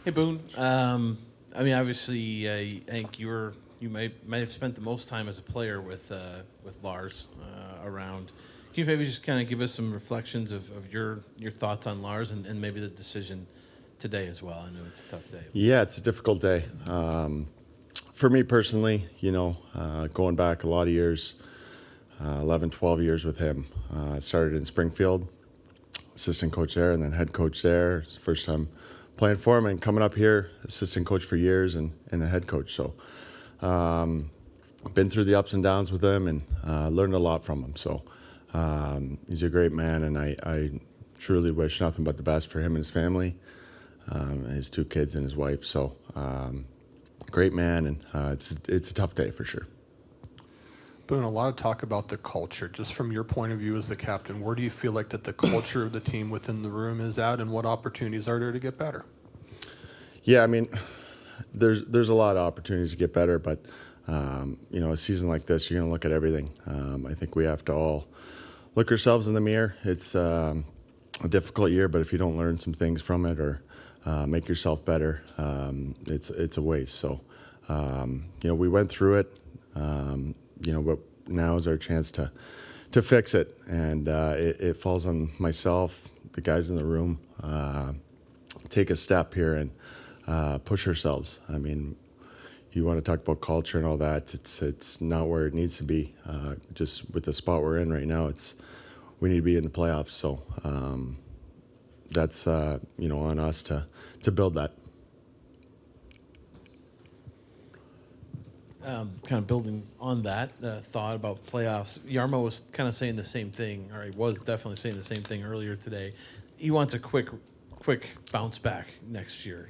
Hey Boone. I mean, obviously, I think you might have spent the most time as a player with Lars around. Can you maybe just kind of give us some reflections of your thoughts on Lars and maybe the decision today as well? I know it's a tough day. Yeah, it's a difficult day. For me personally, going back a lot of years, 11, 12 years with him. I started in Springfield, assistant coach there, and then head coach there. It's the first time playing for him, and coming up here, assistant coach for years and a head coach. So, been through the ups and downs with him and learned a lot from him. So, he's a great man, and I truly wish nothing but the best for him and his family, his two kids and his wife. So, great man, and it's a tough day for sure. Boone, a lot of talk about the culture. Just from your point of view as the captain, where do you feel like that the culture of the team within the room is at, and what opportunities are there to get better? Yeah, I mean, there's a lot of opportunities to get better, but a season like this, you're going to look at everything. I think we have to all look ourselves in the mirror. It's a difficult year, but if you don't learn some things from it or make yourself better, it's a waste. So, we went through it. But now is our chance to fix it, and it falls on myself, the guys in the room, take a step here and push ourselves. I mean, you want to talk about culture and all that. It's not where it needs to be. Just with the spot we're in right now, we need to be in the playoffs. So that's on us to build that. Kind of building on that thought about playoffs, Yarmo was kind of saying the same thing, or he was definitely saying the same thing earlier today. He wants a quick bounce back next year.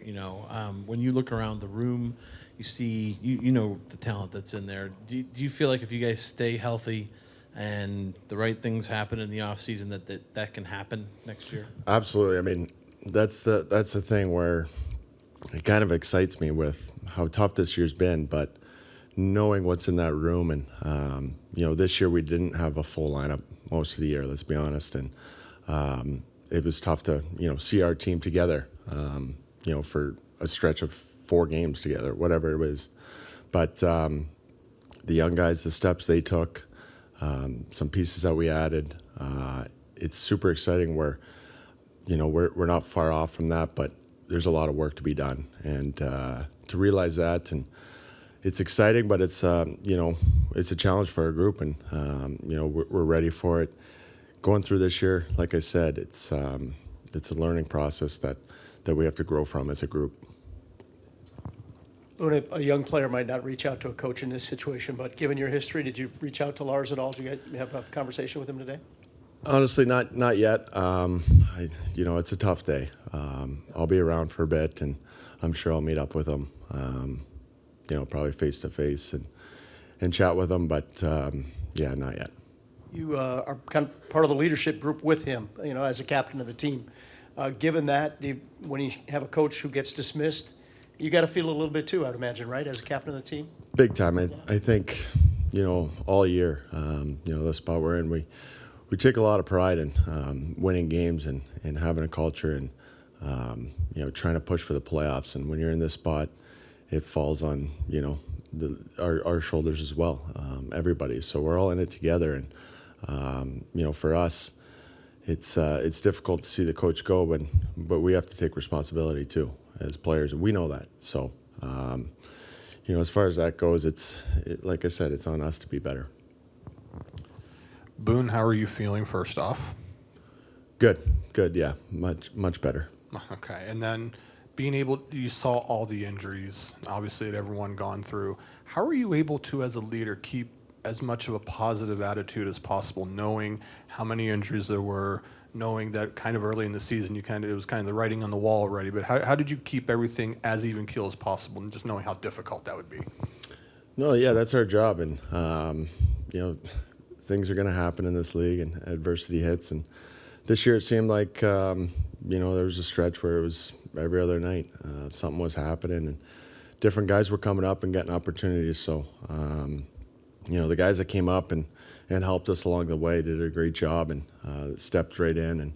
When you look around the room, you see the talent that's in there. Do you feel like if you guys stay healthy and the right things happen in the off season that can happen next year? Absolutely. I mean, that's the thing where it kind of excites me with how tough this year's been, but knowing what's in that room, and this year we didn't have a full lineup most of the year, let's be honest, and it was tough to see our team together for a stretch of 4 games together, whatever it was. But the young guys, the steps they took, some pieces that we added, it's super exciting where we're not far off from that, but there's a lot of work to be done, and to realize that, and it's exciting, but it's it's a challenge for our group, and we're ready for it. Going through this year, like I said, it's a learning process that we have to grow from as a group. A young player might not reach out to a coach in this situation, but given your history, did you reach out to Lars at all? Did you have a conversation with him today? Honestly, not yet. It's a tough day. I'll be around for a bit, and I'm sure I'll meet up with him. Probably face to face and chat with him, but not yet. You are kind of part of the leadership group with him, as a captain of the team. Given that, when you have a coach who gets dismissed, you got to feel a little bit too, I'd imagine, right, as a captain of the team? Big time. I think, all year, the spot we're in, we take a lot of pride in winning games and having a culture and, trying to push for the playoffs. And when you're in this spot, it falls on, our shoulders as well, everybody. So we're all in it together. And, for us, it's difficult to see the coach go, but we have to take responsibility too as players. We know that. So, as far as that goes, like I said, it's on us to be better. Boone, how are you feeling first off? Good. Yeah. Much better. Okay. And then you saw all the injuries, obviously, that everyone gone through. How are you able to, as a leader, keep as much of a positive attitude as possible, knowing how many injuries there were, knowing that kind of early in the season it was kind of the writing on the wall already, but how did you keep everything as even keel as possible, and just knowing how difficult that would be? No, yeah, that's our job, and things are going to happen in this league, and adversity hits, and this year it seemed like there was a stretch where it was every other night something was happening, and different guys were coming up and getting opportunities. So the guys that came up and helped us along the way did a great job and stepped right in, and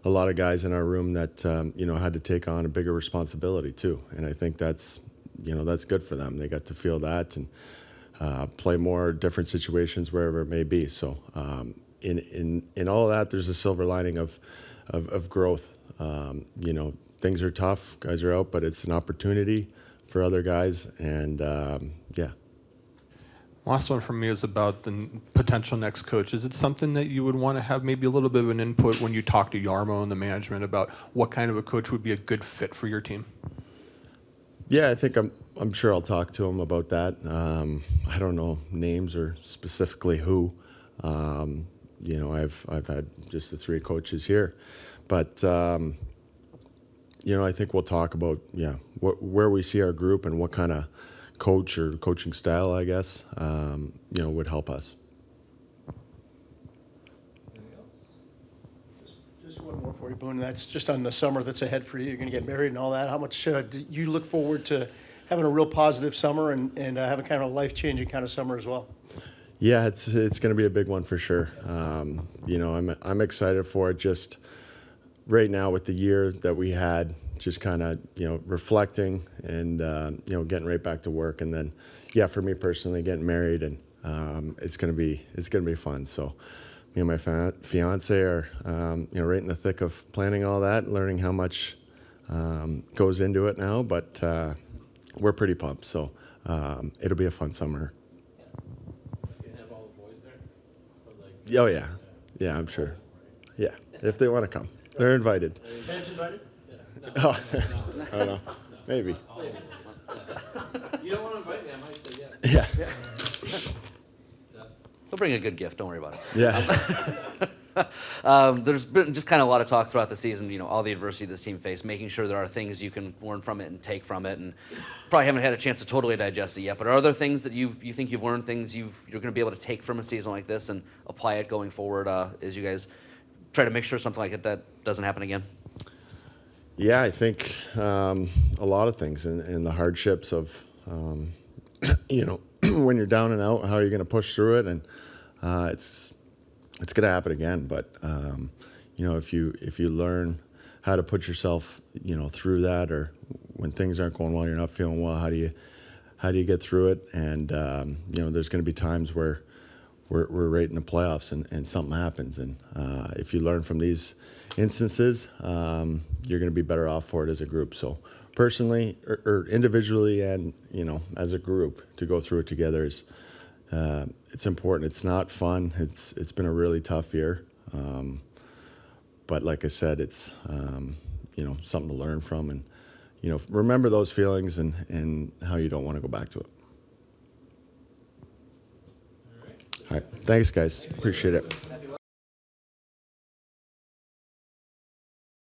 a lot of guys in our room that had to take on a bigger responsibility too, and I think that's good for them. They got to feel that and play more different situations wherever it may be. So in all of that, there's a silver lining of growth. Things are tough, guys are out, but it's an opportunity for other guys, and yeah. Last one from me is about the potential next coach. Is it something that you would want to have maybe a little bit of an input when you talk to Jarmo and the management about what kind of a coach would be a good fit for your team? Yeah, I think I'm sure I'll talk to him about that. I don't know names or specifically who. I've had just the 3 coaches here, but I think we'll talk about where we see our group and what kind of coach or coaching style, I guess, would help us. Just one more for you, Boone. That's just on the summer that's ahead for you. You're going to get married and all that. How much do you look forward to having a real positive summer and having kind of a life-changing kind of summer as well? Yeah, it's going to be a big one for sure. I'm excited for it. Just right now with the year that we had, just kind of reflecting and getting right back to work, and then for me personally getting married, and it's gonna be fun. So me and my fiance are right in the thick of planning all that, learning how much goes into it now, but we're pretty pumped. So it'll be a fun summer. You can have all the boys there? Oh yeah, I'm sure. Yeah, if they want to come, they're invited. Fans invited? Oh, I don't know. Maybe. You don't want to invite me, I might say yes. Yeah. They'll bring a good gift. Don't worry about it. Yeah. There's been just kind of a lot of talk throughout the season, all the adversity this team faced, making sure there are things you can learn from it and take from it, and probably haven't had a chance to totally digest it yet, but are there things that you think you've learned, things you're going to be able to take from a season like this and apply it going forward as you guys try to make sure something like that doesn't happen again? Yeah, I think a lot of things, and the hardships of, when you're down and out, how are you going to push through it? And it's going to happen again. But if you learn how to put yourself, through that, or when things aren't going well, you're not feeling well, how do you get through it? And there's going to be times where we're right in the playoffs and something happens, and if you learn from these instances, you're going to be better off for it as a group. So personally or individually, and as a group, to go through it together is it's important. It's not fun. It's been a really tough year, but like I said, it's something to learn from, and remember those feelings and how you don't want to go back to it. All right. Thanks, guys. Appreciate it.